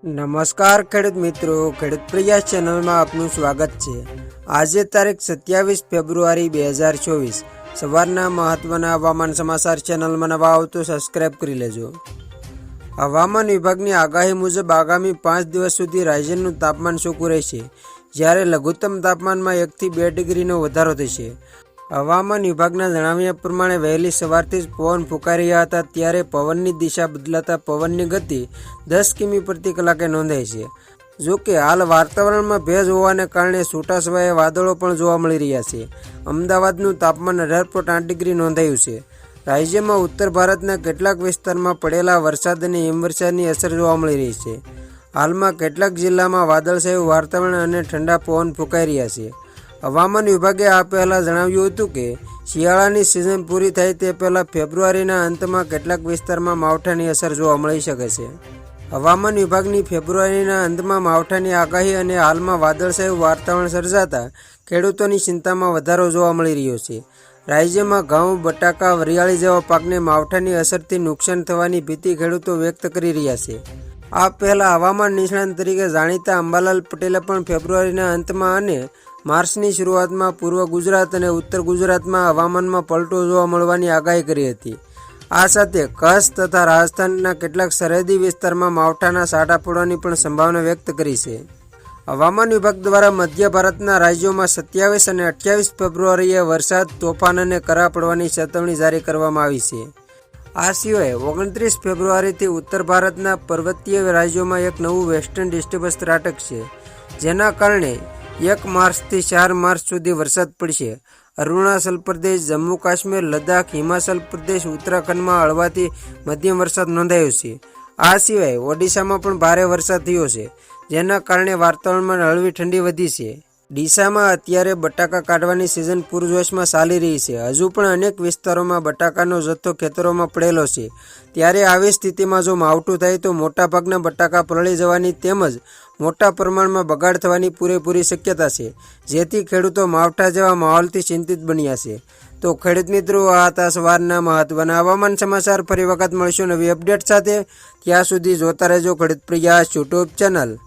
નમસ્કાર ખેડૂત મિત્રો, ખેડૂત પ્રયાસ ચેનલમાં આપનું સ્વાગત છે। આજે તારીખ 27 ફેબ્રુઆરી 2024 સવારના મહત્વના હવામાન સમાચાર ચેનલમાં નવા આવો તો સબસ્ક્રાઇબ કરી લેજો। હવામાન વિભાગની આગાહી મુજબ આગામી 5 દિવસ સુધી રાજ્યનું તાપમાન સૂકું રહેશે, જ્યારે લઘુત્તમ તાપમાનમાં 1 થી 2 ડિગ્રીનો વધારો થશે। હવામાન વિભાગના જણાવ્યા પ્રમાણે વહેલી સવારથી જ પવન ફૂંકાઈ રહ્યા હતા, ત્યારે પવનની દિશા બદલાતા પવનની ગતિ 10 કિમી પ્રતિ કલાકે નોંધાઈ છે। જોકે હાલ વાતાવરણમાં ભેજ હોવાને કારણે છૂટાછવાયા વાદળો પણ જોવા મળી રહ્યા છે। અમદાવાદનું તાપમાન 18.8 ડિગ્રી નોંધાયું છે। રાજ્યમાં ઉત્તર ભારતના કેટલાક વિસ્તારમાં પડેલા વરસાદ અને હિમવર્ષાની અસર જોવા મળી રહી છે। હાલમાં કેટલાક જિલ્લામાં વાદળછાયું વાતાવરણ અને ઠંડા પવન ફૂંકાઈ રહ્યા છે। હવામાન વિભાગે આ પહેલાં જણાવ્યું હતું કે શિયાળાની સિઝન પૂરી થાય તે પહેલાં ફેબ્રુઆરીના અંતમાં કેટલાક વિસ્તારમાં માવઠાની અસર જોવા મળી શકે છે। હવામાન વિભાગની ફેબ્રુઆરીના અંતમાં માવઠાની આગાહી અને હાલમાં વાદળછાયું વાતાવરણ સર્જાતા ખેડૂતોની ચિંતામાં વધારો જોવા મળી રહ્યો છે। રાજ્યમાં ઘઉં, બટાકા, વરિયાળી જેવા પાકને માવઠાની અસરથી નુકસાન થવાની ભીતિ ખેડૂતો વ્યક્ત કરી રહ્યા છે। આ પહેલાં હવામાન નિષ્ણાત તરીકે જાણીતા અંબાલાલ પટેલે પણ ફેબ્રુઆરીના અંતમાં અને માર્ચની શરૂઆતમાં પૂર્વ ગુજરાત અને ઉત્તર ગુજરાતમાં હવામાનમાં પલટો જોવા મળવાની આગાહી કરી હતી। આ સાથે કચ્છ તથા રાજસ્થાનના કેટલાક સરહદી વિસ્તારમાં માવઠાના છાંટા પડવાની પણ સંભાવના વ્યક્ત કરી છે। હવામાન વિભાગ દ્વારા મધ્ય ભારતના રાજ્યોમાં 27 અને 28 ફેબ્રુઆરીએ વરસાદ, તોફાન અને કરા પડવાની ચેતવણી જારી કરવામાં આવી છે। આ સિવાય 29 ફેબ્રુઆરીથી ઉત્તર ભારતના પર્વતીય રાજ્યોમાં એક નવું વેસ્ટર્ન ડિસ્ટર્બન્સ ત્રાટકશે, જેના કારણે 1 માર્ચથી 4 માર્ચ સુધી વરસાદ પડશે। અરુણાચલ પ્રદેશ, જમ્મુ કાશ્મીર, લદ્દાખ, હિમાચલ પ્રદેશ, ઉત્તરાખંડમાં હળવાથી મધ્યમ વરસાદ નોંધાયો છે। આ સિવાય ઓડિશામાં પણ ભારે વરસાદ થયો છે, જેના કારણે વાતાવરણમાં હળવી ઠંડી વધી છે। ડીસામાં અત્યારે બટાકા કાઢવાની સિઝન પૂરજોશમાં ચાલી રહી છે। હજુ પણ અનેક વિસ્તારોમાં બટાકાનો જથ્થો ખેતરોમાં પડેલો છે, ત્યારે આવી સ્થિતિમાં જો માવઠું થાય તો મોટાભાગના બટાકા પલળી જવાની તેમજ મોટા પ્રમાણમાં બગાડ થવાની પૂરેપૂરી શક્યતા છે, જેથી ખેડૂતો માવઠા જેવા માહોલથી ચિંતિત બન્યા છે। તો ખેડૂત મિત્રો, આ હતા સવારના મહત્વના હવામાન સમાચાર। ફરી વખત મળશું નવી અપડેટ સાથે। ત્યાં સુધી જોતા રહેજો ખેડૂત પ્રયાસ યુટ્યુબ ચેનલ।